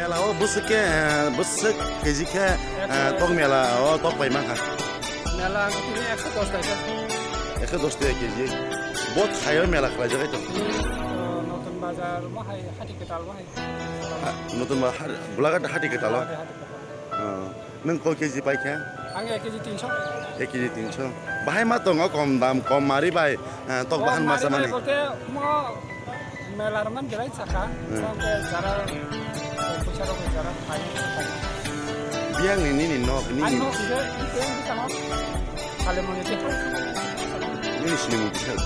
মেলাও বসে কেজি খে তক মেলা ও তক পাই মান খা মেলা তিনি 110 টাকা 110 টাকা কেজি বহুত খায় মেলা খাই যায় তো নতুন বাজার মাহাই হাটি কেতাল মাহাই নতুন গোলাঘাট হাটি কেতাল नों कय केजि पाइखा आं 1 केजि 300 1 केजि 300 बाहाय मा दङ कम दाम कम मारि बाय तक बाहान मासा माने कोते म मेलारमान गेलाय साखा सामते जारा फैसा रग जारा फाइ बियां नि न नि आं न इदे इदे सामा खाले मने ते नि सिनि मु बिसाल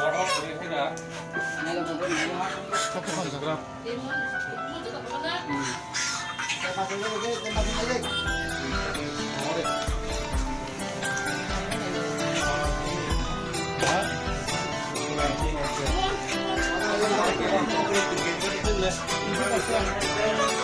Hãy subscribe cho kênh Ghiền Mì Gõ để không bỏ lỡ những video hấp dẫn